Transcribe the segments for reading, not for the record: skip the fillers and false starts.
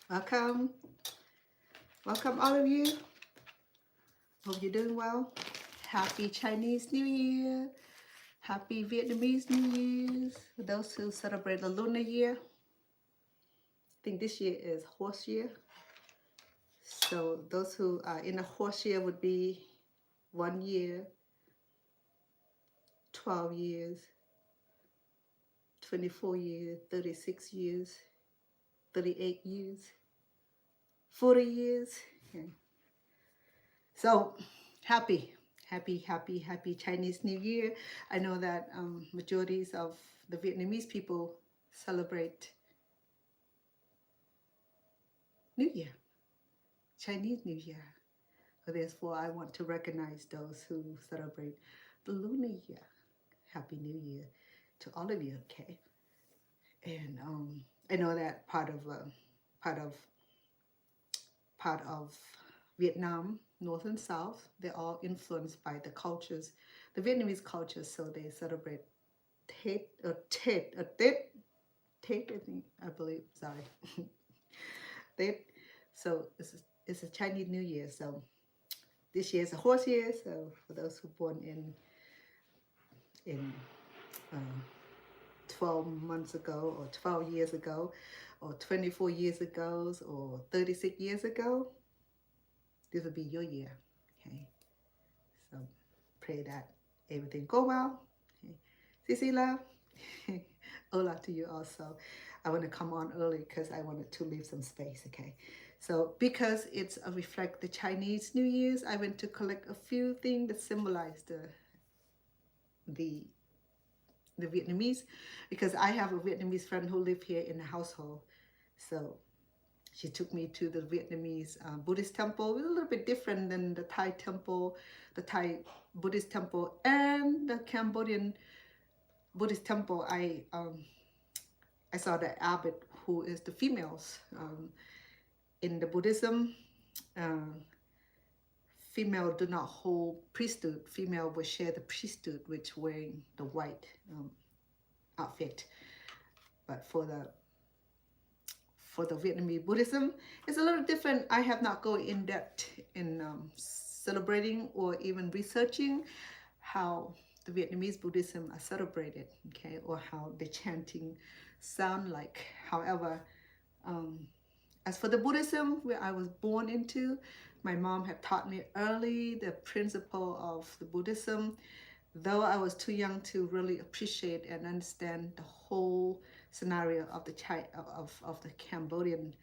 Welcome. Welcome, all of you. Hope you're doing well. Happy Chinese New Year. Happy Vietnamese New Year's. For those who celebrate the Lunar Year, I think this year is Horse Year. So those who are in a Horse Year would be 1 year, 12 years, 24 years, 36 years, 38 years, 40 years. Okay. So happy Chinese New Year. I know that majorities of the Vietnamese people celebrate New Year, Chinese New Year. So therefore, I want to recognize those who celebrate the Lunar Year. Happy New Year to all of you. Okay, and I know that part of part of Vietnam, North and South, they're all influenced by the cultures, the Vietnamese culture. So they celebrate Tết or Tết or Tết, Tết, I think, I believe. Sorry, Tết. So it's a Chinese New Year. So this year is a horse year. So for those who born in uh, 12 months ago or 12 years ago or 24 years ago or 36 years ago, this will be your year. Okay, so pray that everything go well. Okay. Sisi love. Hola to you also. I want to come on early because I wanted to leave some space. Okay, so because it's a reflect the Chinese New Year's, I went to collect a few things that symbolize the the Vietnamese, because I have a Vietnamese friend who live here in the household. So she took me to the Vietnamese Buddhist temple. It's a little bit different than the Thai temple, the Thai Buddhist temple, and the Cambodian Buddhist temple. I saw the abbot, who is the females in the Buddhism. Uh, Female do not hold priesthood. Female will share the priesthood, which wearing the white outfit. But for the Vietnamese Buddhism, it's a little different. I have not go in depth in celebrating or even researching how the Vietnamese Buddhism are celebrated, okay, or how the chanting sound like. However, as for the Buddhism where I was born into, my mom had taught me early the principle of the Buddhism, though I was too young to really appreciate and understand the whole scenario of the Cambodian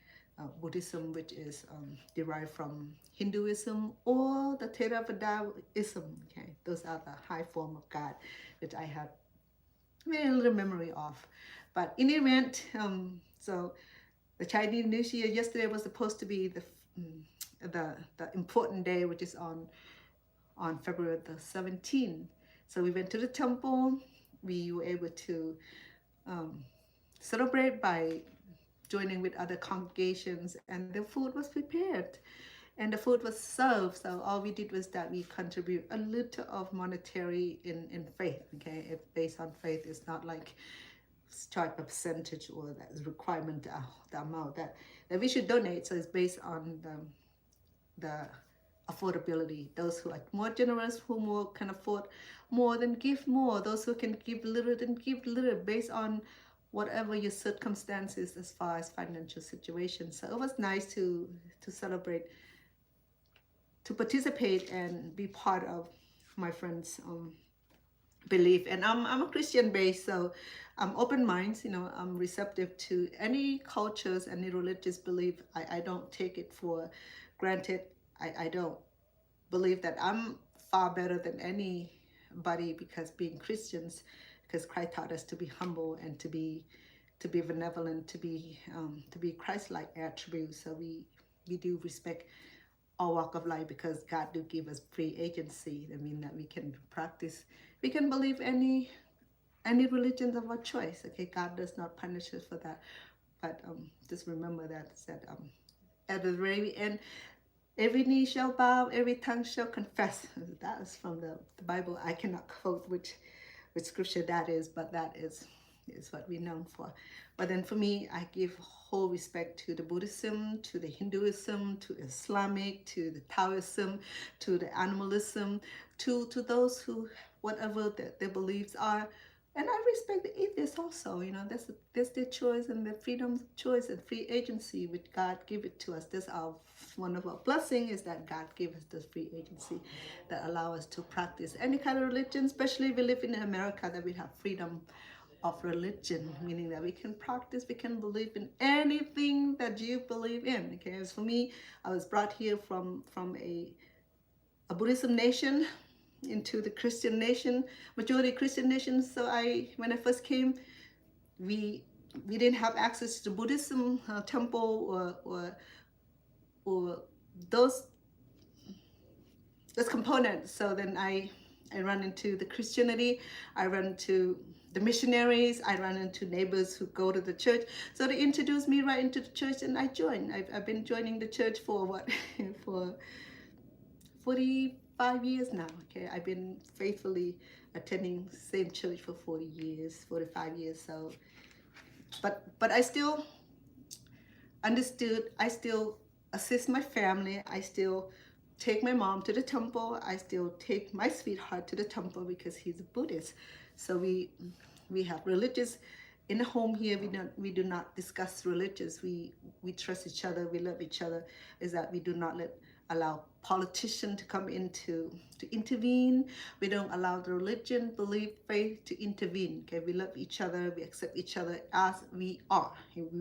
Buddhism, which is derived from Hinduism or the Theravadaism. Okay, those are the high form of God, which I have very little memory of. But in the event, so the Chinese New Year yesterday was supposed to be the important day, which is on February the 17th. So we went to the temple. We were able to celebrate by joining with other congregations, and the food was prepared and the food was served. So all we did was that we contribute a little of monetary in faith. Okay, it's based on faith. It's not like strike a percentage or that is requirement, the amount that we should donate. So it's based on the affordability. Those who are more generous, who more can afford more, then give more. Those who can give little, then give little, based on whatever your circumstances as far as financial situation. So it was nice to celebrate, to participate and be part of my friends' belief. And I'm a Christian based, so I'm open minded, I'm receptive to any cultures, any religious belief. I don't take it for granted. I don't believe that I'm far better than anybody because being Christians, because Christ taught us to be humble and to be benevolent, to be Christ-like attributes. So we do respect our walk of life because God do give us free agency. I mean that we can practice, we can believe any religion of our choice. Okay, God does not punish us for that. But just remember that at the very end, every knee shall bow, every tongue shall confess. That is from the Bible. I cannot quote which scripture that is, but that is is what we're known for. But then for me, I give whole respect to the Buddhism, to the Hinduism, to Islamic, to the Taoism, to the animalism, to those who, whatever their beliefs are. And I respect the atheists also. That's their choice and their freedom of choice and free agency, which God give it to us. That's one of our blessings, is that God gave us this free agency that allow us to practice any kind of religion, especially we live in America, that we have freedom of religion, meaning that we can practice, we can believe in anything that you believe in. Okay, as for me, I was brought here from a Buddhism nation into the Christian nation, majority Christian nation. So when I first came, we didn't have access to Buddhism temple or those components. So then I run into the Christianity, I run into the missionaries, I run into neighbors who go to the church. So they introduced me right into the church, and I joined. I've been joining the church for what for 45 years now. Okay, I've been faithfully attending same church for 40 years, 45 years. So but I still understood, I still assist my family, I still take my mom to the temple, I still take my sweetheart to the temple because he's a Buddhist. So we have religious in the home here. We do not discuss religious. We trust each other, we love each other. Is that we do not allow politicians to come to intervene. We don't allow the religion, belief, faith to intervene. Okay, we love each other, we accept each other as we are.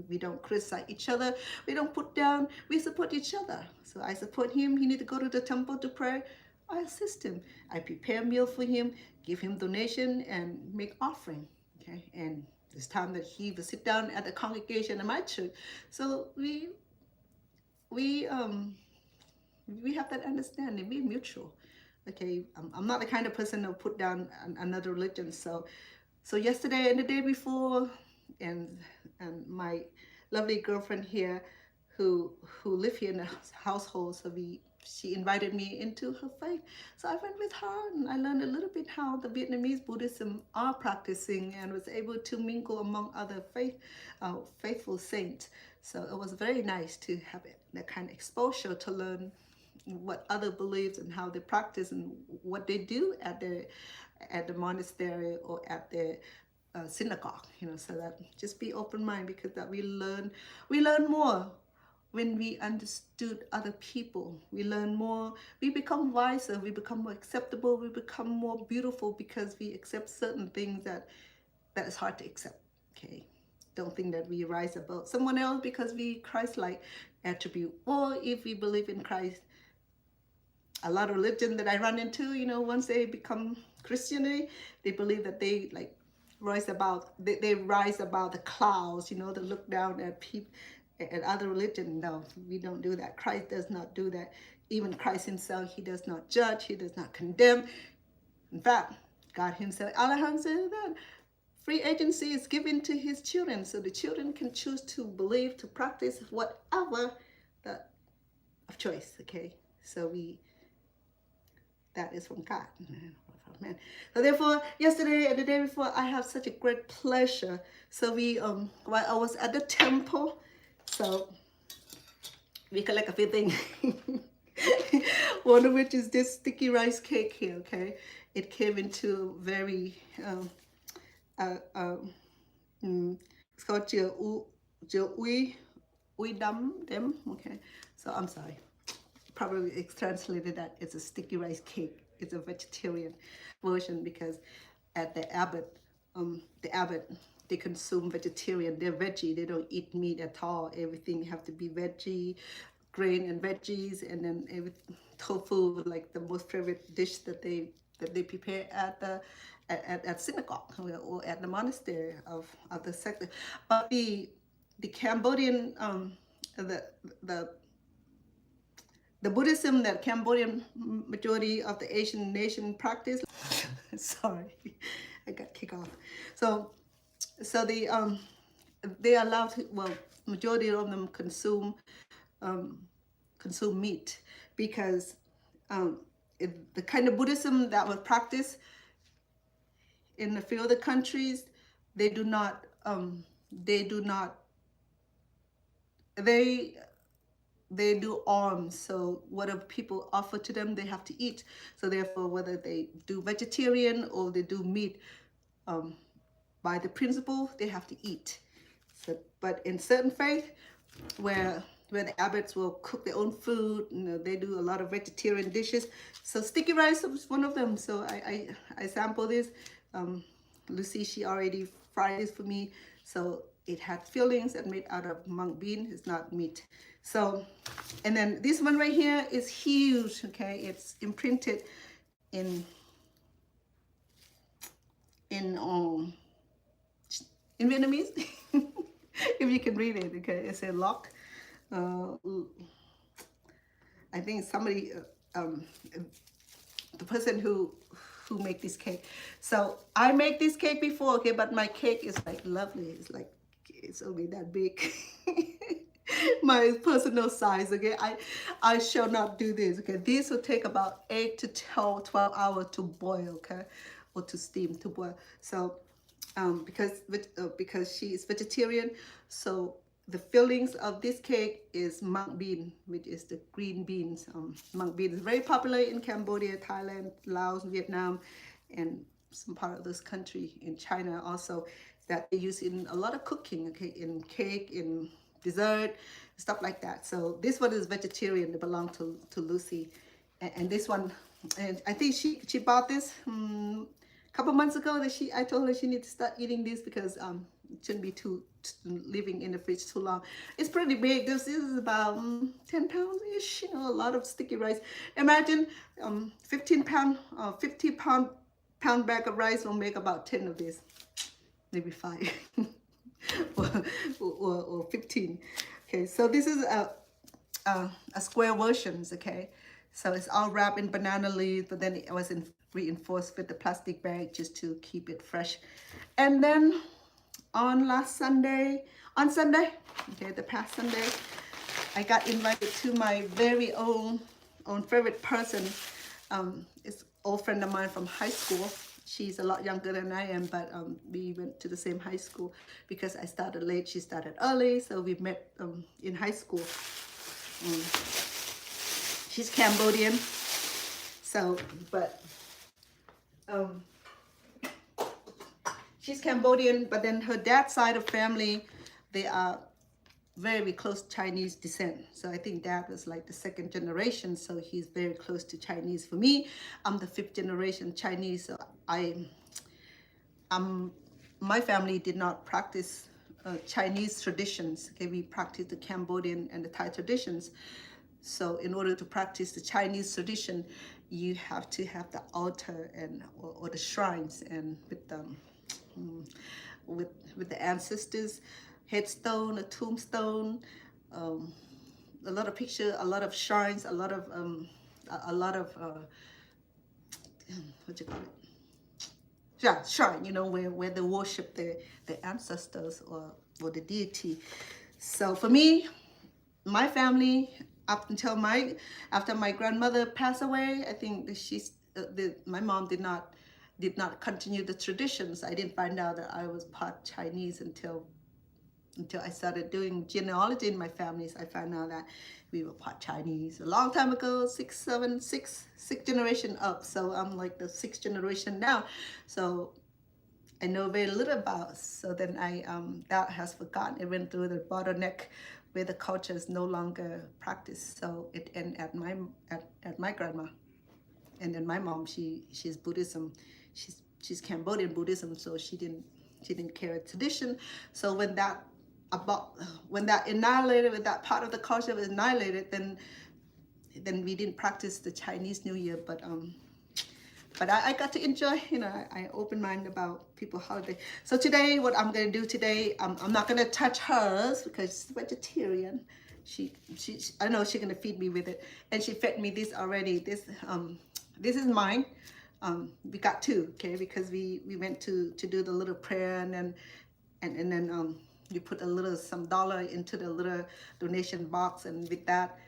We don't criticize each other, we don't put down, we support each other. So I support him, he need to go to the temple to pray, I assist him. I prepare a meal for him, give him donation and make offering. Okay, and it's time that he will sit down at the congregation in my church. So we have that understanding. We mutual. Okay, I'm not the kind of person to put down another religion. So yesterday and the day before, and my lovely girlfriend here, who live here in the household, so she invited me into her faith. So I went with her and I learned a little bit how the Vietnamese Buddhism are practicing, and was able to mingle among other faithful saints. So it was very nice to have that kind of exposure to learn what other beliefs and how they practice and what they do at the monastery or at the synagogue. So that just be open mind, because that we learn more when we understood other people. We learn more, we become wiser, we become more acceptable, we become more beautiful, because we accept certain things that is hard to accept. Okay, don't think that we rise above someone else because we Christ-like attribute, or if we believe in Christ. A lot of religion that I run into, once they become Christianity, they believe that they rise above the clouds, to look down at people, at other religion. No, we don't do that. Christ does not do that. Even Christ himself, he does not judge, he does not condemn. In fact, God himself, Allah said that free agency is given to his children, so the children can choose to believe, to practice whatever of choice. Okay, so that is from God. Man. So therefore, yesterday and the day before, I have such a great pleasure. So while I was at the temple, so we collect a few things. One of which is this sticky rice cake here. Okay, it came into very it's called dem. Okay, so I'm sorry. Probably it's translated that it's a sticky rice cake. It's a vegetarian version, because at the abbot, they consume vegetarian. They're veggie. They don't eat meat at all. Everything have to be veggie, grain and veggies, and then tofu, like the most favorite dish that they prepare at synagogue or at the monastery of the sector. But the Cambodian the Buddhism that Cambodian majority of the Asian nation practice. Sorry, I got kicked off. So they allow majority of them consume meat, because the kind of Buddhism that was practiced in a few other countries, they do not they do not they they do alms. So whatever people offer to them, they have to eat. So therefore, whether they do vegetarian or they do meat, um, by the principle, they have to eat. So, but in certain faith, where the abbots will cook their own food, they do a lot of vegetarian dishes. So sticky rice was one of them. So I sample this. Um, Lucy, she already fried this for me. So it had fillings and made out of mung bean. It's not meat. So, and then this one right here is huge. Okay, it's imprinted in in um in Vietnamese. If you can read it, okay, it said lock. Uh, I think somebody, the person who make this cake. So I make this cake before, okay, but my cake is like lovely. It's like it's only that big. My personal size, okay. I shall not do this, okay. This will take about 8 to 12 hours to boil, okay, or to steam, to boil. So because she is vegetarian, so the fillings of this cake is mung bean, which is the green beans. Mung bean is very popular in Cambodia, Thailand, Laos, Vietnam, and some part of this country in China also, that they use in a lot of cooking, okay, in cake, in dessert, stuff like that. So this one is vegetarian. It belonged to Lucy, and this one, and I think she bought this couple months ago. That I told her she needs to start eating this because it shouldn't be too living in the fridge too long. It's pretty big. This is about 10 pounds ish. A lot of sticky rice. Imagine 15 pound 50 pound bag of rice will make about 10 of this, maybe 5 or 15. Okay, so this is a square versions, okay. So it's all wrapped in banana leaves, but then it was reinforced with the plastic bag just to keep it fresh. And then on Sunday, okay, the past Sunday, I got invited to my very own favorite person. It's an old friend of mine from high school. She's a lot younger than I am, but we went to the same high school because I started late. She started early, so we met in high school. She's Cambodian, so um, she's Cambodian, but then her dad's side of family, they are very close Chinese descent. So I think dad was like the second generation, so he's very close to Chinese. For me, I'm the 5th generation Chinese, so my family did not practice Chinese traditions. Okay, we practice the Cambodian and the Thai traditions. So in order to practice the Chinese tradition, you have to have the altar or the shrines, and with the ancestors, headstone, a tombstone, a lot of picture, a lot of shrines, a lot of what you call it? Yeah, shrine. Where they worship the ancestors or the deity. So for me, my family, up until after my grandmother passed away, I think my mom did not continue the traditions. I didn't find out that I was part Chinese until I started doing genealogy in my families. I found out that we were part Chinese a long time ago, sixth generation up. So I'm like the 6th generation now. So I know very little about. So then that has forgotten. It went through the bottleneck where the culture is no longer practiced. So it ended at my grandma, and then my mom. She's Buddhism. She's Cambodian Buddhism. So she didn't carry tradition. So when that annihilated, when that part of the culture was annihilated, then we didn't practice the Chinese New Year. But I got to enjoy, I open mind about people holiday. So today, what I'm going to do today, I'm not going to touch hers because she's vegetarian. I know she's going to feed me with it. And she fed me this already. This is mine. We got 2, okay, because we went to do the little prayer, and then you put some dollar into the little donation box, and with that,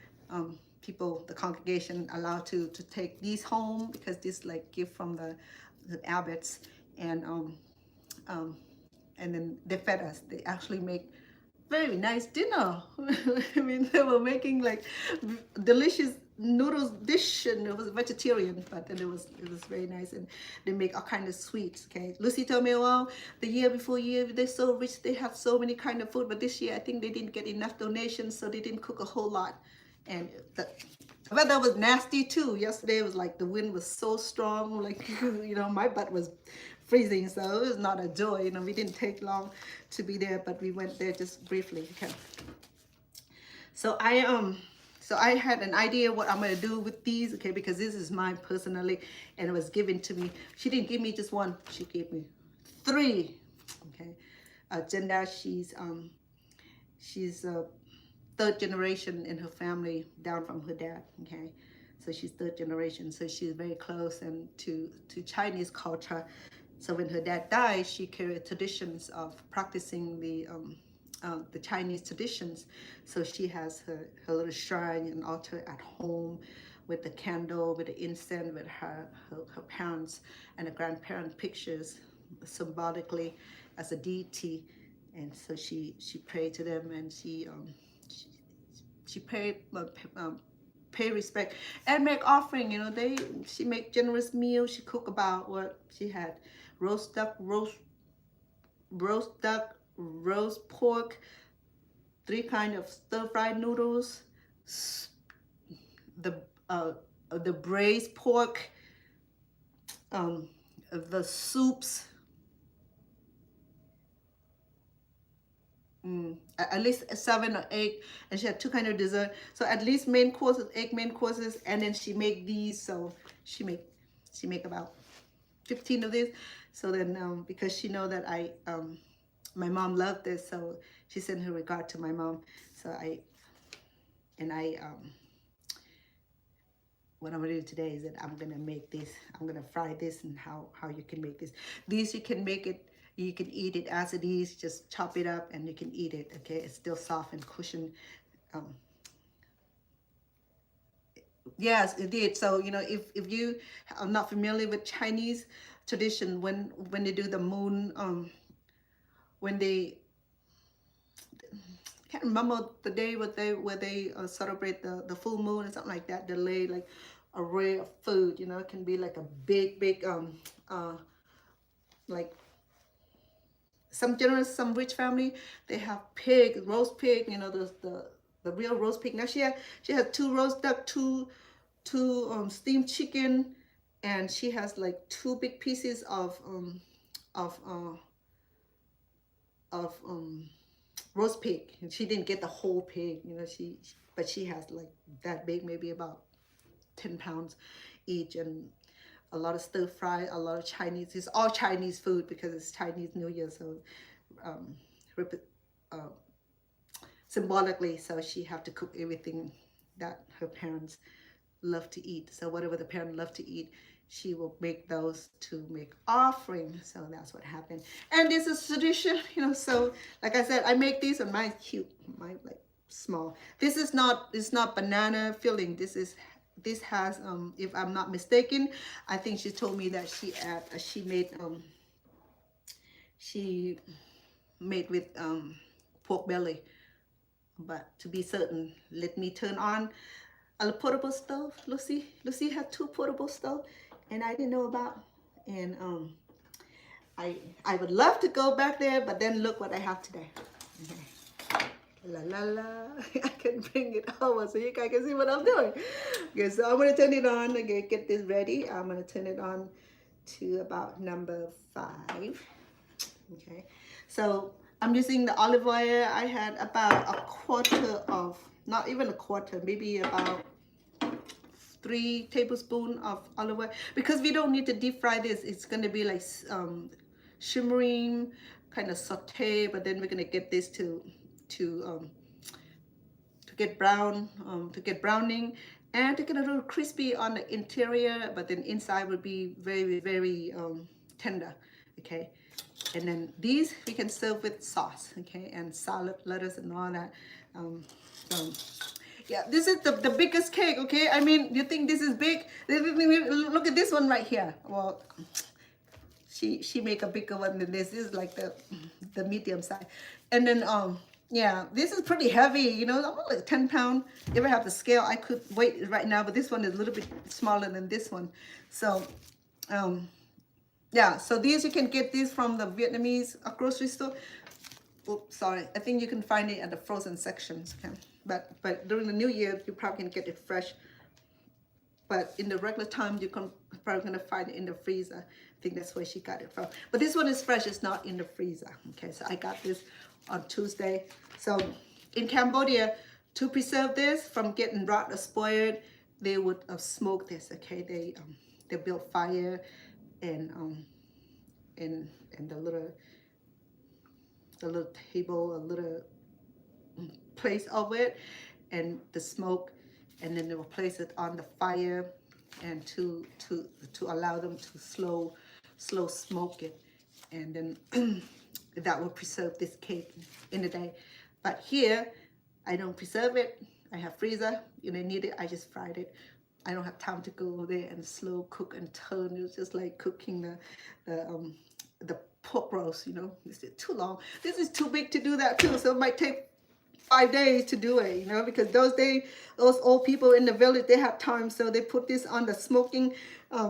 people, the congregation, allowed to take these home because this like gift from the abbots, and and then they fed us. They actually make very nice dinner. I mean, they were making like delicious noodles dish, and it was vegetarian, but then it was very nice, and they make all kind of sweets. Okay, Lucy told me, well, the year before year they're so rich, they have so many kind of food, but this year I think they didn't get enough donations, so they didn't cook a whole lot, and the weather was nasty too. Yesterday it was like the wind was so strong, like my butt was freezing, so it was not a joy. We didn't take long to be there, but we went there just briefly. Okay. So I had an idea what I'm gonna do with these, okay, because this is mine personally, and it was given to me. She didn't give me just one; she gave me 3. Okay, Chenda, she's a 3rd generation in her family down from her dad. Okay, so she's 3rd generation, so she's very close and to Chinese culture. So when her dad died, she carried traditions of practicing the Chinese traditions. So she has her little shrine and altar at home with the candle, with the incense, with her parents and the grandparent pictures symbolically as a deity. And so she prayed to them, and she paid pay respect and make offering. She make generous meals. She cook about what she had: roast duck, roast pork, 3 kind of stir-fried noodles, the braised pork, the soups, at least 7 or 8, and she had 2 kind of dessert. So at least main courses, 8 main courses, and then she make these. So she make about 15 of these. So then because she know that my mom loved this, so she sent her regard to my mom. So what I'm gonna do today is that I'm gonna make this. I'm gonna fry this, and how you can make this. These you can make it. You can eat it as it is. Just chop it up, and you can eat it. Okay, it's still soft and cushioned. Yes, it did. So if you are not familiar with Chinese tradition, when they do the moon, when they can't remember the day where they celebrate the full moon or something like that. They lay like a array of food. It can be like a big like some generous, some rich family. They have pig, roast pig. The real roast pig. Now she had 2 roast duck, two steamed chicken, and she has like 2 big pieces of roast pig. And she didn't get the whole pig, but she has like that big, maybe about 10 pounds each, and a lot of stir fry, a lot of Chinese. It's all Chinese food because it's Chinese New Year, so symbolically, so she have to cook everything that her parents love to eat. So whatever the parent love to eat, she will make those to make offering. So that's what happened. And this is tradition, so like I said, I make these, and mine's cute, mine like small. This is not, it's not banana filling. This has if I'm not mistaken, I think she told me that she made with pork belly. But to be certain, let me turn on a portable stove. Lucy had 2 portable stove, and I didn't know about. And I would love to go back there, but then look what I have today. Okay. La la la. I can bring it over so you guys can see what I'm doing. Okay, so I'm gonna turn it on. Okay, get this ready. I'm gonna turn it on to about number 5. Okay, so I'm using the olive oil. I had about a quarter of, not even a quarter, maybe about 3 tablespoons of olive oil, because we don't need to deep fry this. It's going to be like shimmering, kind of saute, but then we're going to get this to get brown, to get browning, and to get a little crispy on the interior, but then inside would be very, very tender. Okay. And then these we can serve with sauce, okay, and salad, lettuce, and all that. Yeah, this is the biggest cake, okay? I mean, you think this is big? Look at this one right here. Well, she make a bigger one than this. This is like the medium size. And then yeah, this is pretty heavy, you know, almost like 10 pound. If I have the scale, I could weight right now, but this one is a little bit smaller than this one. So yeah, so these you can get these from the Vietnamese grocery store. Oops, sorry. I think you can find it at the frozen sections. Okay, but during the New Year, you probably can get it fresh. But in the regular time, you can probably gonna find it in the freezer. I think that's where she got it from. But this one is fresh. It's not in the freezer. Okay, so I got this on Tuesday. So in Cambodia, to preserve this from getting rot or spoiled, they would smoke this. Okay, they built fire and the little table, a little place of it, and the smoke, and then they will place it on the fire, and to allow them to slow smoke it, and then that will preserve this cake in the day. But here, I don't preserve it. I have freezer. You know, need it. I just fried it. I don't have time to go there and slow cook and turn. It's just like cooking the pork roast. You know, this is too long. This is too big to do that too. So it might take 5 days to do it, you know, because those old people in the village, they have time, so they put this on the smoking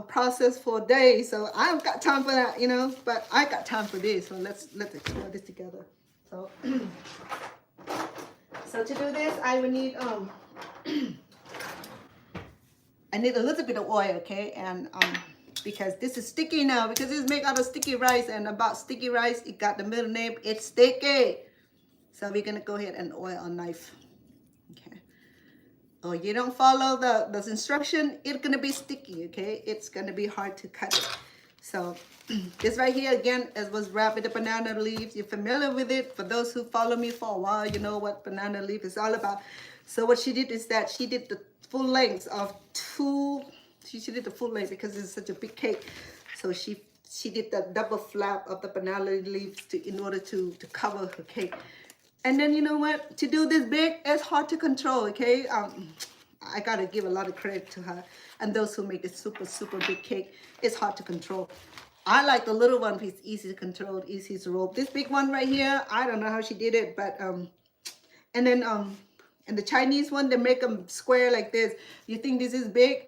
process for days. So I haven't got time for that, you know, but I got time for this. So let's explore this together. So so to do this, I will need I need a little bit of oil, okay, and because this is sticky now, because it's made out of sticky rice, and about sticky rice, it got the middle name, it's sticky. So we're gonna go ahead and oil our knife, okay? Or you don't follow the instruction, it's gonna be sticky, okay? It's gonna be hard to cut it. So this right here, again, it was wrapped with the banana leaves. You're familiar with it. For those who follow me for a while, you know what banana leaf is all about. So what she did is that she did the full length of she did the full length because it's such a big cake. So she did the double flap of the banana leaves in order to cover her cake. And then you know what? To do this big, it's hard to control, okay? I gotta give a lot of credit to her and those who make this super, super big cake. It's hard to control. I like the little one, it's easy to control, easy to roll. This big one right here, I don't know how she did it, but and then and the Chinese one, they make them square like this. You think this is big?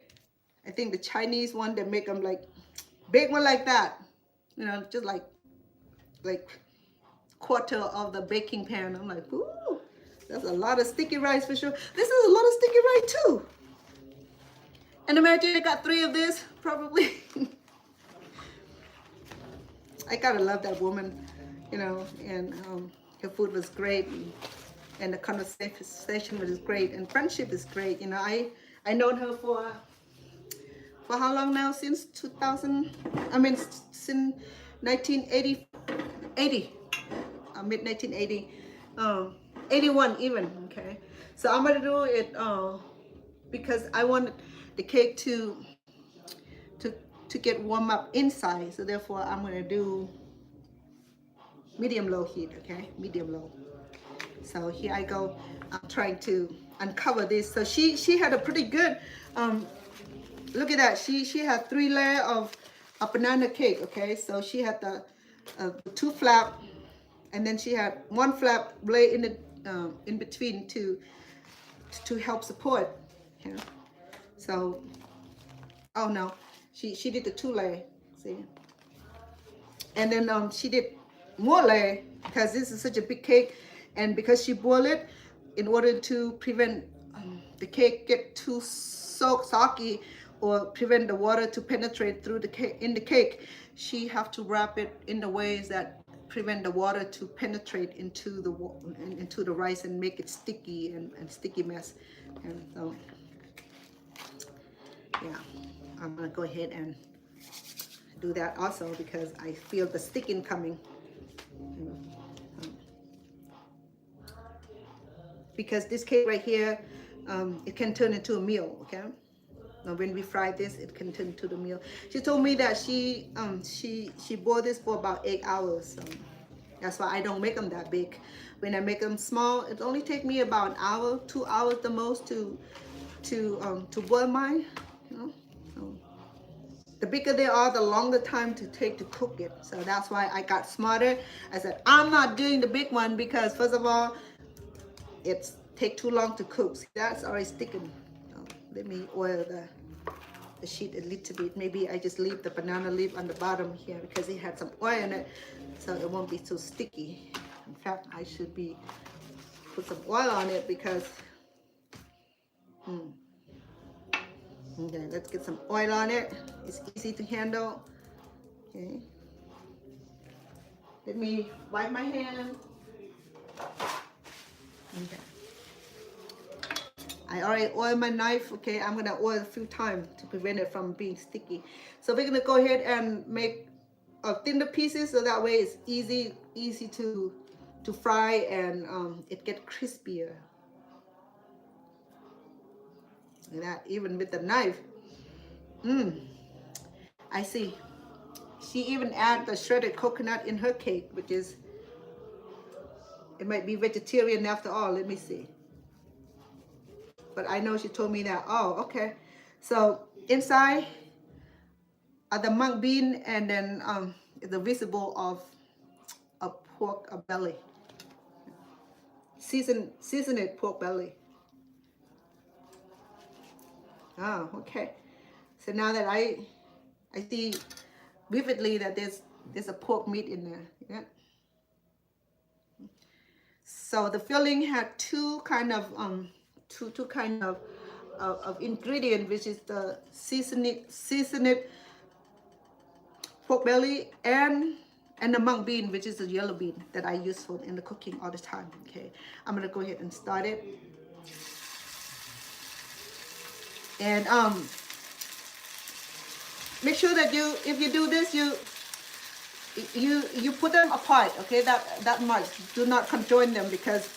I think the Chinese one, they make them like big one like that. You know, just like quarter of the baking pan. I'm like, ooh, that's a lot of sticky rice for sure. This is a lot of sticky rice too. And imagine I got 3 of this, probably. I gotta love that woman, you know, and her food was great, and the conversation was great, and friendship is great. You know, I known her for how long now? Since 2000, I mean, since 1980, mid 1980, 81 even, okay? So I'm gonna do it because I wanted the cake to get warm up inside, so therefore I'm gonna do medium low heat, okay? Medium low. So here I go. I'm trying to uncover this. So she had a pretty good look at that. She had 3 layers of a banana cake, okay? So she had the 2 flap, and then she had 1 flap lay in the in between to help support. Okay? So oh no, she did the 2 layer, see, and then she did more layer because this is such a big cake, and because she boiled it in order to prevent the cake get too soggy, or prevent the water to penetrate through the cake in the cake. She have to wrap it in the ways that prevent the water to penetrate into the rice and make it sticky and sticky mess. And so yeah, I'm gonna go ahead and do that also because I feel the sticking coming. Because this cake right here, it can turn into a meal, okay? Now when we fry this, it can turn into the meal. She told me that she boiled this for about 8 hours. So that's why I don't make them that big. When I make them small, it only take me about an hour, 2 hours the most to boil mine. You know? So the bigger they are, the longer time to take to cook it. So that's why I got smarter. I said, I'm not doing the big one because first of all, it's take too long to cook. See, that's already sticking. Let me oil the sheet a little bit. Maybe I just leave the banana leaf on the bottom here because it had some oil in it, so it won't be so sticky. In fact, I should be put some oil on it because okay, let's get some oil on it. It's easy to handle. Okay, let me wipe my hand. Okay, I already oiled my knife. Okay, I'm gonna oil a few times to prevent it from being sticky. So we're gonna go ahead and make thinner pieces so that way it's easy to fry and it get crispier. And that even with the knife. I see. She even add the shredded coconut in her cake, which is, it might be vegetarian after all. Let me see. But I know she told me that. Oh, okay. So inside are the mung bean and then the visible of a pork belly. Seasoned pork belly. Oh, okay. So now that I see vividly that there's a pork meat in there. Yeah. So the filling had two kind of ingredient, which is the seasoned pork belly and the mung bean, which is the yellow bean that I use for in the cooking all the time. Okay, I'm gonna go ahead and start it. And make sure that if you do this, you put them apart. Okay, that much. Do not conjoin them because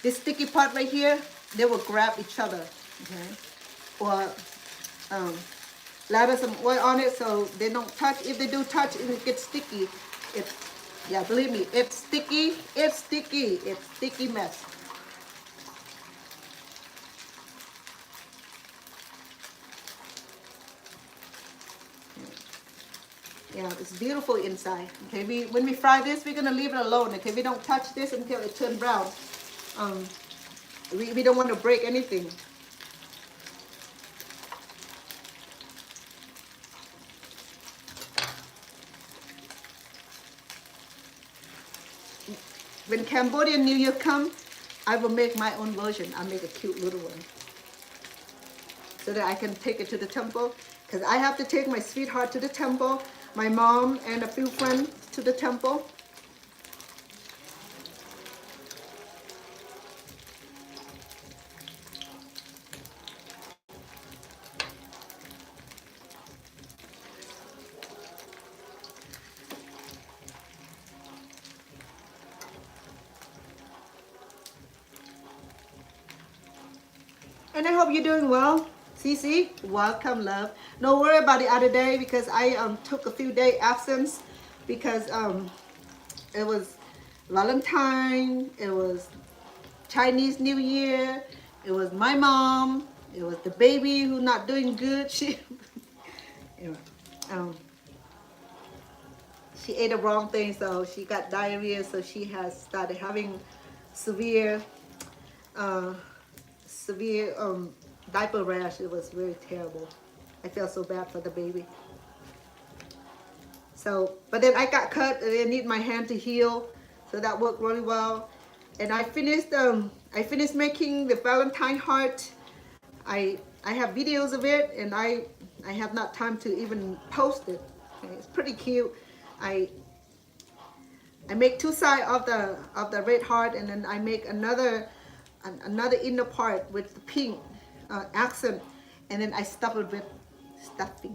this sticky part right here, they will grab each other. Okay, or lather some oil on it so they don't touch. If they do touch, it gets sticky. It's, yeah, believe me, it's sticky. It's sticky. It's sticky mess. Yeah, it's beautiful inside. Okay, when we fry this, we're gonna leave it alone. Okay, we don't touch this until it turns brown. We don't want to break anything. When Cambodian New Year come, I will make my own version. I'll make a cute little one so that I can take it to the temple. Because I have to take my sweetheart to the temple, my mom and a few friends to the temple. And I hope you're doing well. Cece, welcome, love. Don't worry about the other day because I took a few day absence because it was Valentine, it was Chinese New Year, it was my mom, it was the baby who not doing good. She she ate the wrong thing, so she got diarrhea, so she has started having severe diaper rash. It was very terrible. I felt so bad for the baby. So, but then I got cut and I need my hand to heal, so that worked really well. And I finished making the Valentine heart. I have videos of it, and I have not time to even post it. Okay, it's pretty cute. I make two sides of the red heart, and then I make another inner part with the pink accent, and then I stuff it with stuffing,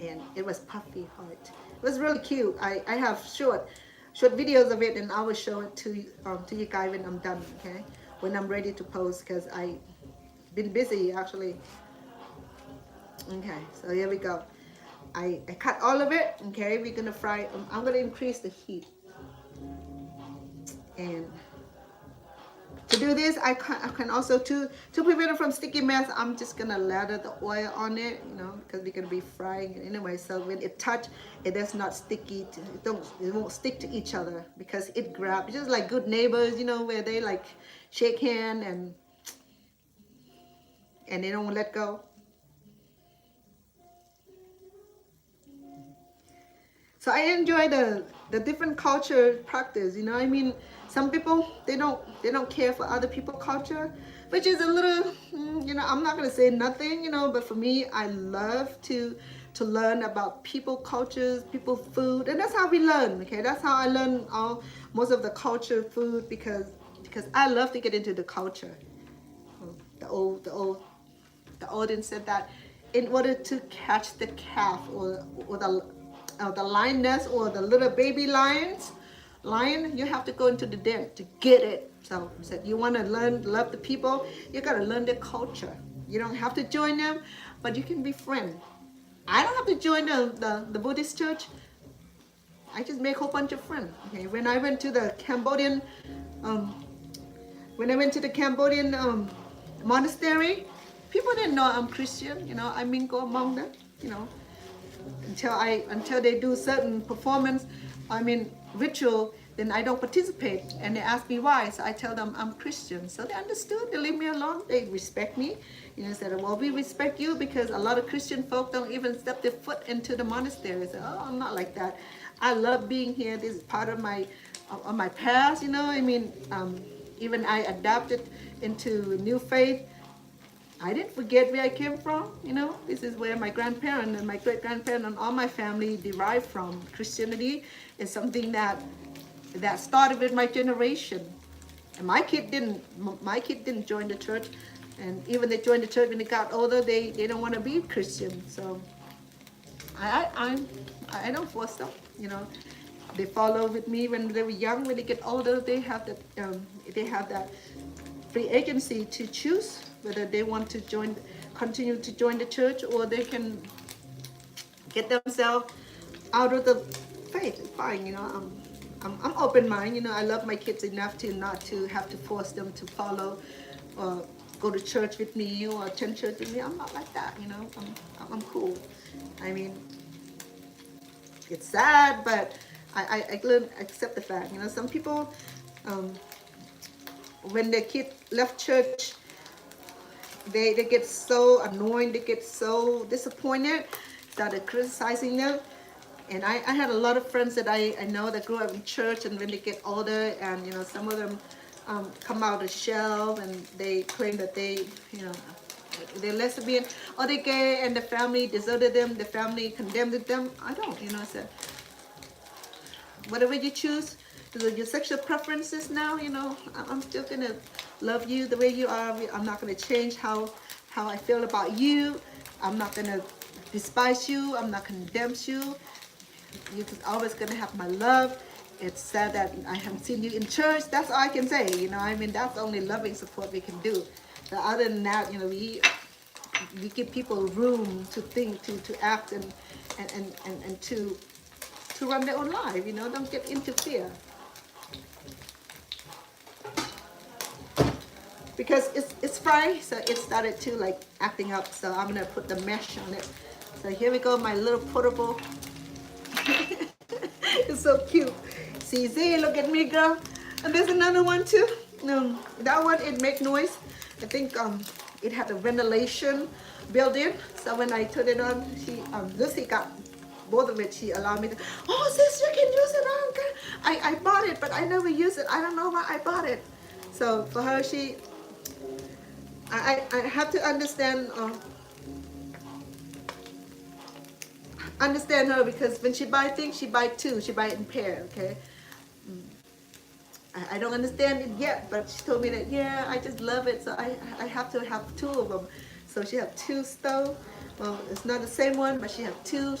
and it was puffy heart. It was really cute. I have short videos of it, and I will show it to you guys when I'm done. Okay, when I'm ready to post, because I've been busy actually. Okay, so here we go. I cut all of it. Okay, we're gonna fry. I'm gonna increase the heat, and to do this, I can also to prevent it from sticky mess. I'm just gonna lather the oil on it, you know, because we're gonna be frying it anyway. So when it touch, it does not sticky. It won't stick to each other because it grabs. Just like good neighbors, you know, where they like shake hand and they don't let go. So I enjoy the different culture practice. You know, I mean, some people they don't care for other people culture, which is a little, you know, I'm not gonna say nothing, you know, but for me, I love to learn about people cultures, people food, and that's how we learn. Okay, that's how I learn most of the culture food because I love to get into the culture. The Odin said that in order to catch the calf or the lioness or the little baby lion, you have to go into the den to get it. So he said, you want to love the people, you got to learn their culture. You don't have to join them, but you can be friends. I don't have to join the Buddhist church. I just make a whole bunch of friends. Okay, when I went to the Cambodian monastery, people didn't know I'm Christian. You know, I mingle among them. You know, until they do certain performance, I mean ritual, then I don't participate. And they ask me why, so I tell them I'm Christian. So they understood. They leave me alone. They respect me. You know, said, well, we respect you because a lot of Christian folk don't even step their foot into the monastery. I said, oh, I'm not like that. I love being here. This is part of my past. You know, I mean, even I adapted into new faith. I didn't forget where I came from, you know. This is where my grandparents and my great-grandparents and all my family derived from. Christianity is something that started with my generation. And my kid didn't join the church. And even they joined the church when they got older, they don't want to be Christian. So I don't force them, you know. They follow with me when they were young. When they get older, they have that free agency to choose whether they want to continue to join the church, or they can get themselves out of the faith. It's fine, you know. I'm open-minded. You know, I love my kids enough to not to have to force them to follow or go to church with me or attend church with me. I'm not like that, you know. I'm cool. I mean, it's sad, but I learn accept the fact. You know, some people, when their kid left church, they get so annoyed, they get so disappointed, started criticizing them. And I had a lot of friends that I know that grew up in church, and when they get older, and you know, some of them come out of the shell and they claim that they're lesbian or they're gay, and the family deserted them, the family condemned them. I don't, you know. I said, whatever you choose, your sexual preferences now, you know, I'm still gonna love you the way you are. I'm not gonna change how I feel about you. I'm not gonna despise you. I'm not gonna condemn you. You're always gonna have my love. It's sad that I haven't seen you in church. That's all I can say, you know. I mean, that's the only loving support we can do. But other than that, you know, we give people room to think, to act, and to run their own life, you know. Don't get interfere. Because it's Friday, so it started to like acting up. So I'm gonna put the mesh on it. So here we go, my little portable. It's so cute. See, look at me, girl. And there's another one too. That one, it make noise. I think it had a ventilation built in. So when I turn it on, Lucy got both of it. She allowed me to. Oh, sis, you can use it. I bought it, but I never use it. I don't know why I bought it. So for her, I have to understand her, because when she buy things, she buy two. She buy it in pair, okay? I don't understand it yet, but she told me that, yeah, I just love it, so I have to have two of them. So she have two stoves. Well, it's not the same one, but she have two.